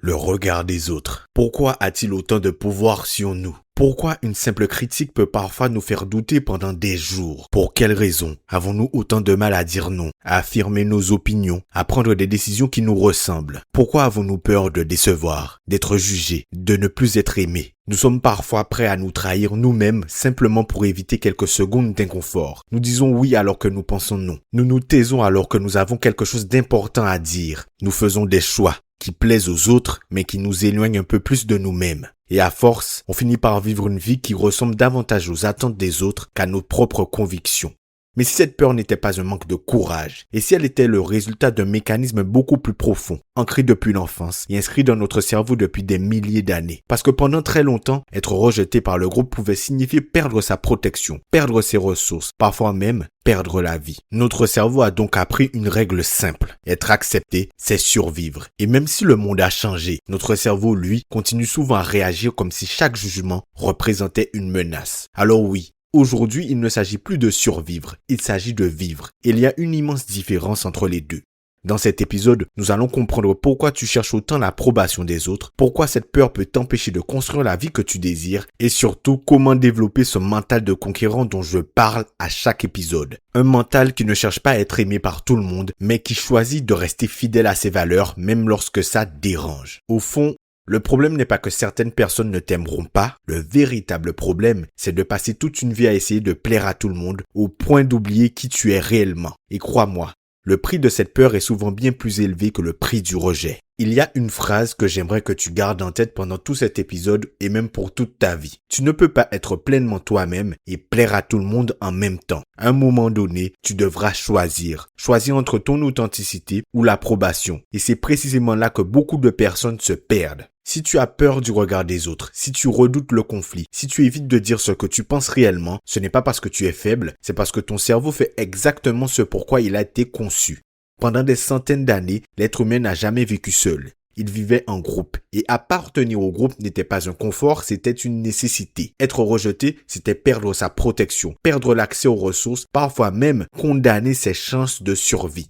Le regard des autres. Pourquoi a-t-il autant de pouvoir sur nous? Pourquoi une simple critique peut parfois nous faire douter pendant des jours? Pour quelles raisons avons-nous autant de mal à dire non, à affirmer nos opinions, à prendre des décisions qui nous ressemblent? Pourquoi avons-nous peur de décevoir, d'être jugés, de ne plus être aimés? Nous sommes parfois prêts à nous trahir nous-mêmes simplement pour éviter quelques secondes d'inconfort. Nous disons oui alors que nous pensons non. Nous nous taisons alors que nous avons quelque chose d'important à dire. Nous faisons des choix qui plaisent aux autres, mais qui nous éloignent un peu plus de nous-mêmes. Et à force, on finit par vivre une vie qui ressemble davantage aux attentes des autres qu'à nos propres convictions. Mais si cette peur n'était pas un manque de courage, et si elle était le résultat d'un mécanisme beaucoup plus profond, ancré depuis l'enfance et inscrit dans notre cerveau depuis des milliers d'années. Parce que pendant très longtemps, être rejeté par le groupe pouvait signifier perdre sa protection, perdre ses ressources, parfois même perdre la vie. Notre cerveau a donc appris une règle simple. Être accepté, c'est survivre. Et même si le monde a changé, notre cerveau, lui, continue souvent à réagir comme si chaque jugement représentait une menace. Alors oui, aujourd'hui, il ne s'agit plus de survivre, il s'agit de vivre. Il y a une immense différence entre les deux. Dans cet épisode, nous allons comprendre pourquoi tu cherches autant l'approbation des autres, pourquoi cette peur peut t'empêcher de construire la vie que tu désires et surtout comment développer ce mental de conquérant dont je parle à chaque épisode. Un mental qui ne cherche pas à être aimé par tout le monde, mais qui choisit de rester fidèle à ses valeurs même lorsque ça dérange. Au fond, le problème n'est pas que certaines personnes ne t'aimeront pas, le véritable problème, c'est de passer toute une vie à essayer de plaire à tout le monde au point d'oublier qui tu es réellement. Et crois-moi, le prix de cette peur est souvent bien plus élevé que le prix du rejet. Il y a une phrase que j'aimerais que tu gardes en tête pendant tout cet épisode et même pour toute ta vie. Tu ne peux pas être pleinement toi-même et plaire à tout le monde en même temps. À un moment donné, tu devras choisir. Choisir entre ton authenticité ou l'approbation. Et c'est précisément là que beaucoup de personnes se perdent. Si tu as peur du regard des autres, si tu redoutes le conflit, si tu évites de dire ce que tu penses réellement, ce n'est pas parce que tu es faible, c'est parce que ton cerveau fait exactement ce pourquoi il a été conçu. Pendant des centaines d'années, l'être humain n'a jamais vécu seul. Il vivait en groupe. Et appartenir au groupe n'était pas un confort, c'était une nécessité. Être rejeté, c'était perdre sa protection, perdre l'accès aux ressources, parfois même condamner ses chances de survie.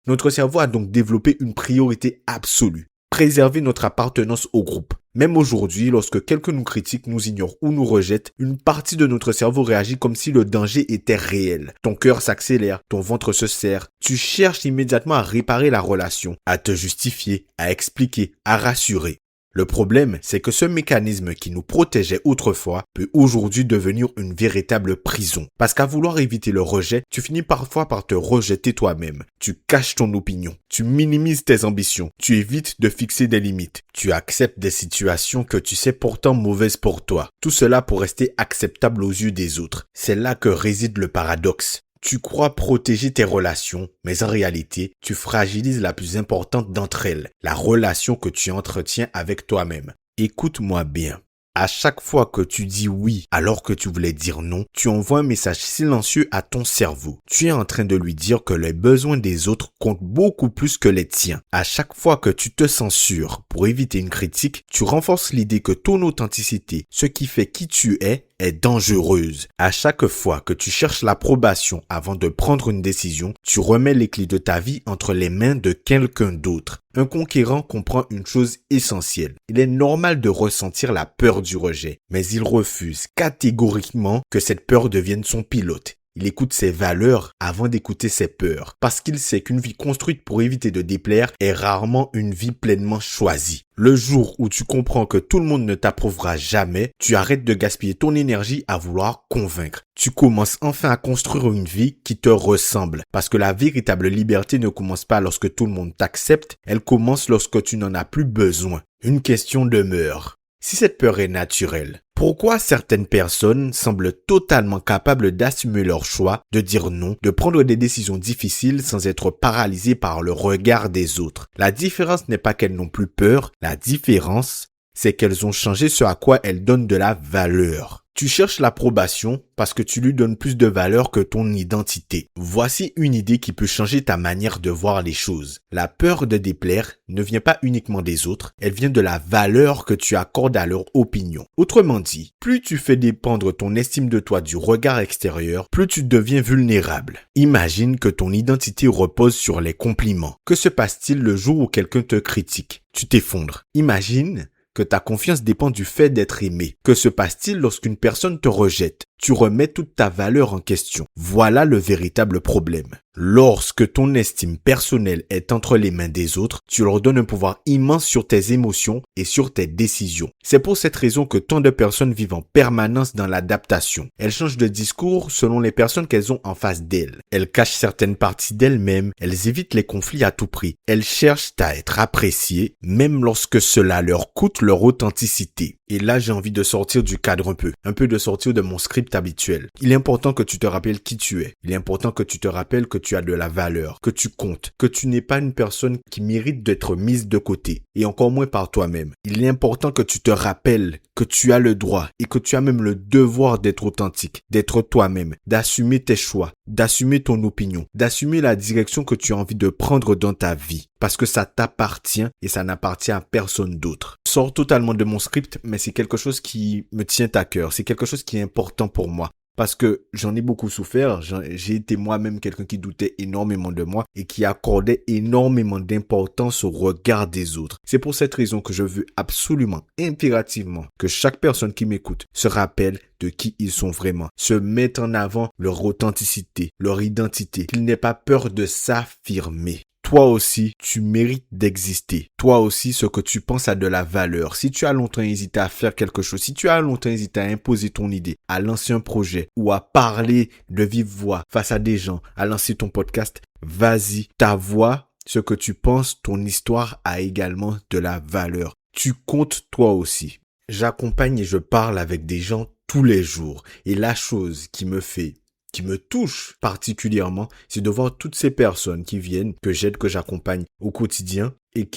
Notre cerveau a donc développé une priorité absolue. Préserver notre appartenance au groupe. Même aujourd'hui, lorsque quelqu'un nous critique, nous ignore ou nous rejette, une partie de notre cerveau réagit comme si le danger était réel. Ton cœur s'accélère, ton ventre se serre. Tu cherches immédiatement à réparer la relation, à te justifier, à expliquer, à rassurer. Le problème, c'est que ce mécanisme qui nous protégeait autrefois peut aujourd'hui devenir une véritable prison. Parce qu'à vouloir éviter le rejet, tu finis parfois par te rejeter toi-même. Tu caches ton opinion, tu minimises tes ambitions, tu évites de fixer des limites, tu acceptes des situations que tu sais pourtant mauvaises pour toi. Tout cela pour rester acceptable aux yeux des autres. C'est là que réside le paradoxe. Tu crois protéger tes relations, mais en réalité, tu fragilises la plus importante d'entre elles, la relation que tu entretiens avec toi-même. Écoute-moi bien. À chaque fois que tu dis oui alors que tu voulais dire non, tu envoies un message silencieux à ton cerveau. Tu es en train de lui dire que les besoins des autres comptent beaucoup plus que les tiens. À chaque fois que tu te censures pour éviter une critique, tu renforces l'idée que ton authenticité, ce qui fait qui tu est dangereuse. À chaque fois que tu cherches l'approbation avant de prendre une décision, tu remets les clés de ta vie entre les mains de quelqu'un d'autre. Un conquérant comprend une chose essentielle. Il est normal de ressentir la peur du rejet, mais il refuse catégoriquement que cette peur devienne son pilote. Il écoute ses valeurs avant d'écouter ses peurs, parce qu'il sait qu'une vie construite pour éviter de déplaire est rarement une vie pleinement choisie. Le jour où tu comprends que tout le monde ne t'approuvera jamais, tu arrêtes de gaspiller ton énergie à vouloir convaincre. Tu commences enfin à construire une vie qui te ressemble, parce que la véritable liberté ne commence pas lorsque tout le monde t'accepte, elle commence lorsque tu n'en as plus besoin. Une question demeure. Si cette peur est naturelle, pourquoi certaines personnes semblent totalement capables d'assumer leur choix, de dire non, de prendre des décisions difficiles sans être paralysées par le regard des autres? La différence n'est pas qu'elles n'ont plus peur, la différence, c'est qu'elles ont changé ce à quoi elles donnent de la valeur. Tu cherches l'approbation parce que tu lui donnes plus de valeur que ton identité. Voici une idée qui peut changer ta manière de voir les choses. La peur de déplaire ne vient pas uniquement des autres, elle vient de la valeur que tu accordes à leur opinion. Autrement dit, plus tu fais dépendre ton estime de toi du regard extérieur, plus tu deviens vulnérable. Imagine que ton identité repose sur les compliments. Que se passe-t-il le jour où quelqu'un te critique? Tu t'effondres. Imagine que ta confiance dépend du fait d'être aimé. Que se passe-t-il lorsqu'une personne te rejette? Tu remets toute ta valeur en question. Voilà le véritable problème. Lorsque ton estime personnelle est entre les mains des autres, tu leur donnes un pouvoir immense sur tes émotions et sur tes décisions. C'est pour cette raison que tant de personnes vivent en permanence dans l'adaptation. Elles changent de discours selon les personnes qu'elles ont en face d'elles. Elles cachent certaines parties d'elles-mêmes, elles évitent les conflits à tout prix. Elles cherchent à être appréciées, même lorsque cela leur coûte leur authenticité. Et là, j'ai envie de sortir du cadre un peu de sortir de mon script habituel. Il est important que tu te rappelles qui tu es. Il est important que tu te rappelles que tu as de la valeur, que tu comptes, que tu n'es pas une personne qui mérite d'être mise de côté, et encore moins par toi-même. Il est important que tu te rappelles que tu as le droit et que tu as même le devoir d'être authentique, d'être toi-même, d'assumer tes choix, d'assumer ton opinion, d'assumer la direction que tu as envie de prendre dans ta vie. Parce que ça t'appartient et ça n'appartient à personne d'autre. Je sors totalement de mon script, mais c'est quelque chose qui me tient à cœur. C'est quelque chose qui est important pour moi. Parce que j'en ai beaucoup souffert. J'ai été moi-même quelqu'un qui doutait énormément de moi et qui accordait énormément d'importance au regard des autres. C'est pour cette raison que je veux absolument, impérativement, que chaque personne qui m'écoute se rappelle de qui ils sont vraiment, se mettent en avant leur authenticité, leur identité, qu'ils n'aient pas peur de s'affirmer. Toi aussi, tu mérites d'exister. Toi aussi, ce que tu penses a de la valeur. Si tu as longtemps hésité à faire quelque chose, si tu as longtemps hésité à imposer ton idée, à lancer un projet ou à parler de vive voix face à des gens, à lancer ton podcast, vas-y. Ta voix, ce que tu penses, ton histoire a également de la valeur. Tu comptes toi aussi. J'accompagne et je parle avec des gens tous les jours. Et la chose qui me touche particulièrement, c'est de voir toutes ces personnes qui viennent, que j'aide, que j'accompagne au quotidien et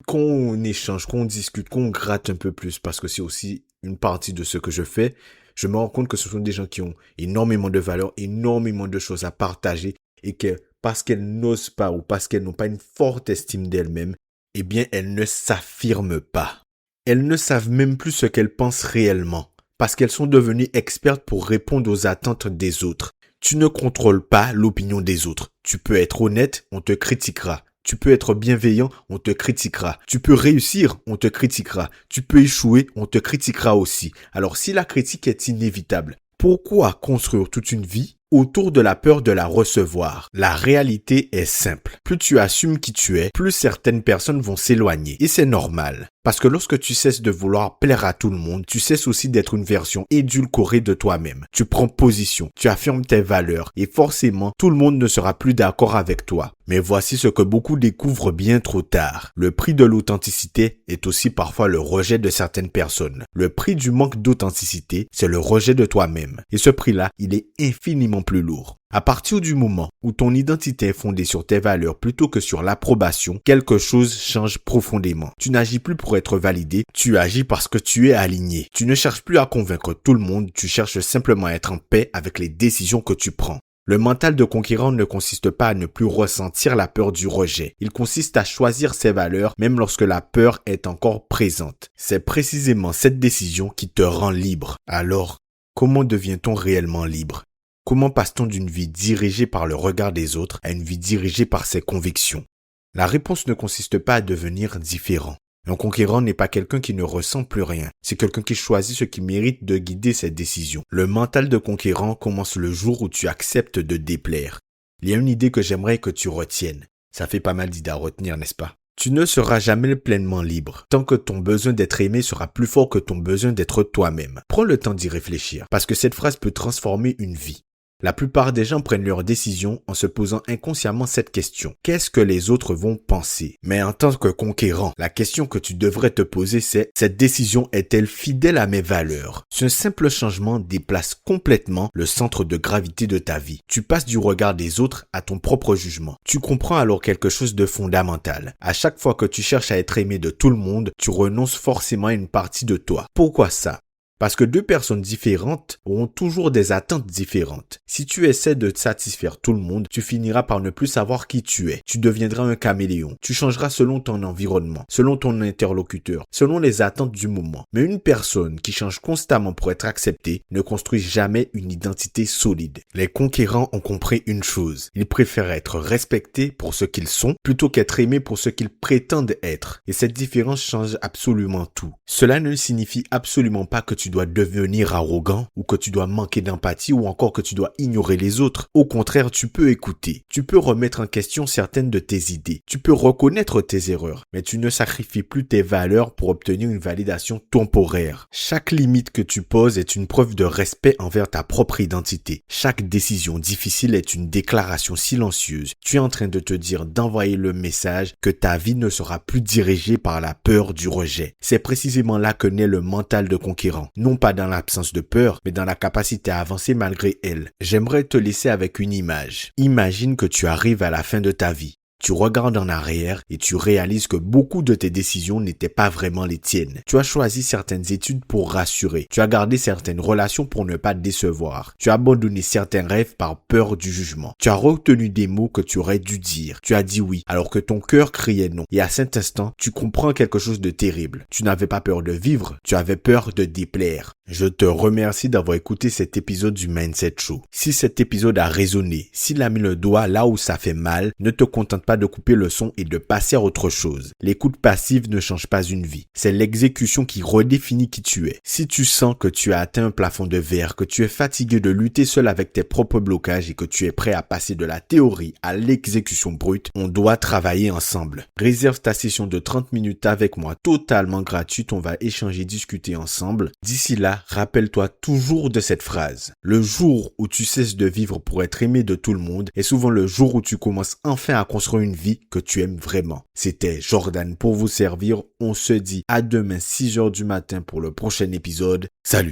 qu'on échange, qu'on discute, qu'on gratte un peu plus parce que c'est aussi une partie de ce que je fais. Je me rends compte que ce sont des gens qui ont énormément de valeur, énormément de choses à partager et que parce qu'elles n'osent pas ou parce qu'elles n'ont pas une forte estime d'elles-mêmes, eh bien, elles ne s'affirment pas. Elles ne savent même plus ce qu'elles pensent réellement parce qu'elles sont devenues expertes pour répondre aux attentes des autres. Tu ne contrôles pas l'opinion des autres. Tu peux être honnête, on te critiquera. Tu peux être bienveillant, on te critiquera. Tu peux réussir, on te critiquera. Tu peux échouer, on te critiquera aussi. Alors si la critique est inévitable, pourquoi construire toute une vie autour de la peur de la recevoir? La réalité est simple. Plus tu assumes qui tu es, plus certaines personnes vont s'éloigner. Et c'est normal. Parce que lorsque tu cesses de vouloir plaire à tout le monde, tu cesses aussi d'être une version édulcorée de toi-même. Tu prends position, tu affirmes tes valeurs et forcément, tout le monde ne sera plus d'accord avec toi. Mais voici ce que beaucoup découvrent bien trop tard. Le prix de l'authenticité est aussi parfois le rejet de certaines personnes. Le prix du manque d'authenticité, c'est le rejet de toi-même. Et ce prix-là, il est infiniment plus lourd. À partir du moment où ton identité est fondée sur tes valeurs plutôt que sur l'approbation, quelque chose change profondément. Tu n'agis plus pour être validé, tu agis parce que tu es aligné. Tu ne cherches plus à convaincre tout le monde, tu cherches simplement à être en paix avec les décisions que tu prends. Le mental de conquérant ne consiste pas à ne plus ressentir la peur du rejet. Il consiste à choisir ses valeurs même lorsque la peur est encore présente. C'est précisément cette décision qui te rend libre. Alors, comment devient-on réellement libre? Comment passe-t-on d'une vie dirigée par le regard des autres à une vie dirigée par ses convictions? La réponse ne consiste pas à devenir différent. Un conquérant n'est pas quelqu'un qui ne ressent plus rien. C'est quelqu'un qui choisit ce qui mérite de guider ses décisions. Le mental de conquérant commence le jour où tu acceptes de déplaire. Il y a une idée que j'aimerais que tu retiennes. Ça fait pas mal d'idées à retenir, n'est-ce pas? Tu ne seras jamais pleinement libre tant que ton besoin d'être aimé sera plus fort que ton besoin d'être toi-même. Prends le temps d'y réfléchir parce que cette phrase peut transformer une vie. La plupart des gens prennent leurs décisions en se posant inconsciemment cette question. Qu'est-ce que les autres vont penser? Mais en tant que conquérant, la question que tu devrais te poser c'est: cette décision est-elle fidèle à mes valeurs? Ce simple changement déplace complètement le centre de gravité de ta vie. Tu passes du regard des autres à ton propre jugement. Tu comprends alors quelque chose de fondamental. À chaque fois que tu cherches à être aimé de tout le monde, tu renonces forcément à une partie de toi. Pourquoi ça? Parce que deux personnes différentes auront toujours des attentes différentes. Si tu essaies de satisfaire tout le monde, tu finiras par ne plus savoir qui tu es. Tu deviendras un caméléon. Tu changeras selon ton environnement, selon ton interlocuteur, selon les attentes du moment. Mais une personne qui change constamment pour être acceptée ne construit jamais une identité solide. Les conquérants ont compris une chose. Ils préfèrent être respectés pour ce qu'ils sont plutôt qu'être aimés pour ce qu'ils prétendent être. Et cette différence change absolument tout. Cela ne signifie absolument pas que tu dois devenir arrogant ou que tu dois manquer d'empathie ou encore que tu dois ignorer les autres. Au contraire, tu peux écouter. Tu peux remettre en question certaines de tes idées. Tu peux reconnaître tes erreurs. Mais tu ne sacrifies plus tes valeurs pour obtenir une validation temporaire. Chaque limite que tu poses est une preuve de respect envers ta propre identité. Chaque décision difficile est une déclaration silencieuse. Tu es en train de te dire d'envoyer le message que ta vie ne sera plus dirigée par la peur du rejet. C'est précisément là que naît le mental de conquérant. Non pas dans l'absence de peur, mais dans la capacité à avancer malgré elle. J'aimerais te laisser avec une image. Imagine que tu arrives à la fin de ta vie. Tu regardes en arrière et tu réalises que beaucoup de tes décisions n'étaient pas vraiment les tiennes. Tu as choisi certaines études pour rassurer. Tu as gardé certaines relations pour ne pas décevoir. Tu as abandonné certains rêves par peur du jugement. Tu as retenu des mots que tu aurais dû dire. Tu as dit oui alors que ton cœur criait non. Et à cet instant, tu comprends quelque chose de terrible. Tu n'avais pas peur de vivre, tu avais peur de déplaire. Je te remercie d'avoir écouté cet épisode du Mindset Show. Si cet épisode a résonné, s'il a mis le doigt là où ça fait mal, ne te contente pas de couper le son et de passer à autre chose. L'écoute passive ne change pas une vie. C'est l'exécution qui redéfinit qui tu es. Si tu sens que tu as atteint un plafond de verre, que tu es fatigué de lutter seul avec tes propres blocages et que tu es prêt à passer de la théorie à l'exécution brute, on doit travailler ensemble. Réserve ta session de 30 minutes avec moi totalement gratuite. On va échanger, discuter ensemble. D'ici là, rappelle-toi toujours de cette phrase. Le jour où tu cesses de vivre pour être aimé de tout le monde est souvent le jour où tu commences enfin à construire une vie que tu aimes vraiment. C'était Jordan pour vous servir. On se dit à demain 6h du matin pour le prochain épisode. Salut!